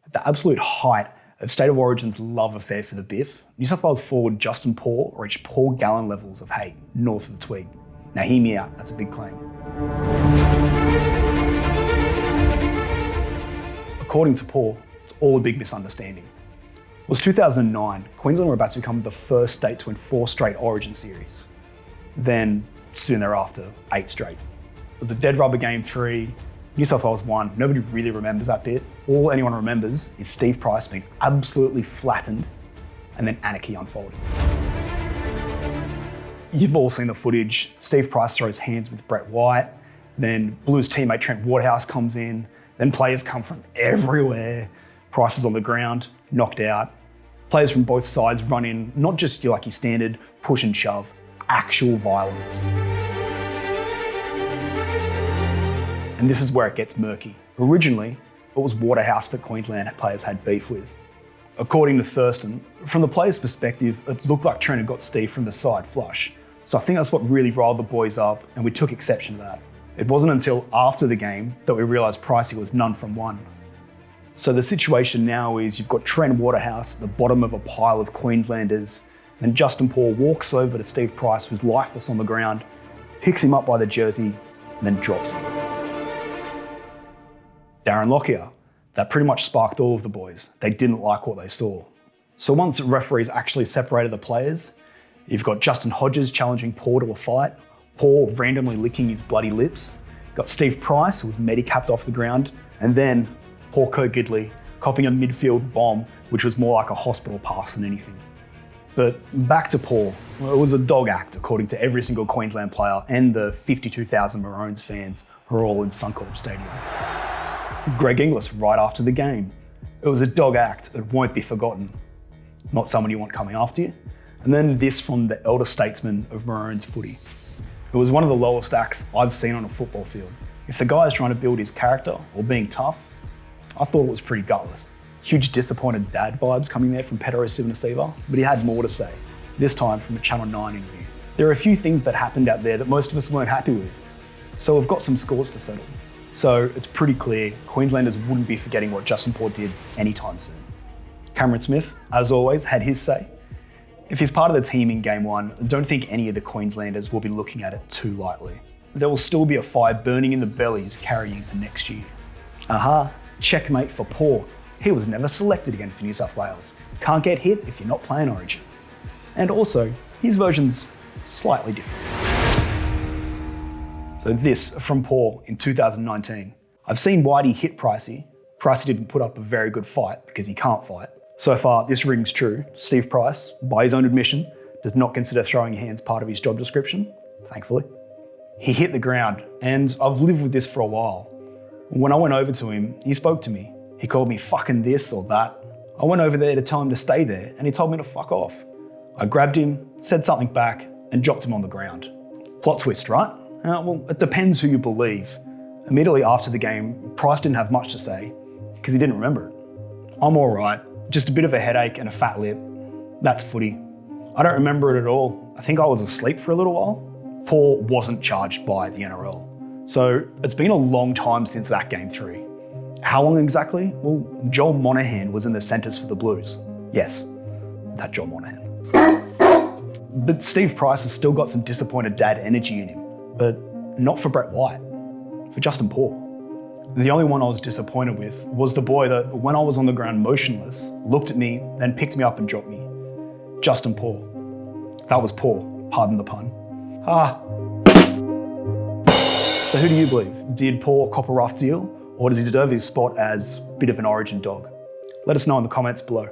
At the absolute height of State of Origin's love affair for the biff, New South Wales forward Justin Poore reached Paul Gallen levels of hate north of the Tweed. Now hear me out, that's a big claim. According to Poore, it's all a big misunderstanding. It was 2009, Queensland were about to become the first state to win 4 straight Origin series. Then, soon thereafter, 8 straight. It was a dead rubber game 3, New South Wales won. Nobody really remembers that bit. All anyone remembers is Steve Price being absolutely flattened and then anarchy unfolding. You've all seen the footage. Steve Price throws hands with Brett White, then Blues teammate Trent Waterhouse comes in, then players come from everywhere. Price is on the ground, knocked out. Players from both sides run in, not just your standard push and shove, actual violence. And this is where it gets murky. Originally, it was Waterhouse that Queensland players had beef with. According to Thurston, from the players' perspective, it looked like Trent had got Steve from the side flush. So I think that's what really riled the boys up, and we took exception to that. It wasn't until after the game that we realised Pricey was none from one. So the situation now is you've got Trent Waterhouse at the bottom of a pile of Queenslanders, and Justin Poore walks over to Steve Price, who's lifeless on the ground, picks him up by the jersey, and then drops him. Darren Lockyer, that pretty much sparked all of the boys. They didn't like what they saw. So once referees actually separated the players, you've got Justin Hodges challenging Poore to a fight, Poore randomly licking his bloody lips, got Steve Price, who was medicapped off the ground, and then Paul Gidley copping a midfield bomb, which was more like a hospital pass than anything. But back to Poore. Well, it was a dog act, according to every single Queensland player and the 52,000 Maroons fans who are all in Suncorp Stadium. Greg Inglis right after the game. It was a dog act that won't be forgotten. Not someone you want coming after you. And then this from the elder statesman of Maroons footy. It was one of the lowest acts I've seen on a football field. If the guy is trying to build his character or being tough, I thought it was pretty gutless. Huge disappointed dad vibes coming there from Pedro Sivanasiva, but he had more to say, this time from a Channel 9 interview. There are a few things that happened out there that most of us weren't happy with, so we've got some scores to settle. So it's pretty clear Queenslanders wouldn't be forgetting what Justin Poore did anytime soon. Cameron Smith, as always, had his say. If he's part of the team in Game 1, I don't think any of the Queenslanders will be looking at it too lightly. There will still be a fire burning in the bellies carrying into next year. Aha, checkmate for Poore. He was never selected again for New South Wales. Can't get hit if you're not playing Origin. And also, his version's slightly different. So this from Poore in 2019. I've seen Whitey hit Pricey. Pricey didn't put up a very good fight because he can't fight. So far, this rings true. Steve Price, by his own admission, does not consider throwing hands part of his job description, thankfully. He hit the ground, and I've lived with this for a while. When I went over to him, he spoke to me. He called me fucking this or that. I went over there to tell him to stay there, and he told me to fuck off. I grabbed him, said something back, and dropped him on the ground. Plot twist, right? Well, it depends who you believe. Immediately after the game, Price didn't have much to say, because he didn't remember it. I'm all right, just a bit of a headache and a fat lip. That's footy. I don't remember it at all. I think I was asleep for a little while. Poore wasn't charged by the NRL. So it's been a long time since that Game 3. How long exactly? Well, Joel Monahan was in the centres for the Blues. Yes, that Joel Monahan. But Steve Price has still got some disappointed dad energy in him, but not for Brett White, for Justin Poore. The only one I was disappointed with was the boy that, when I was on the ground motionless, looked at me, then picked me up and dropped me. Justin Poore. That was Poore, pardon the pun. So who do you believe? Did Poore cop a rough deal, or does he deserve his spot as a bit of an Origin dog? Let us know in the comments below.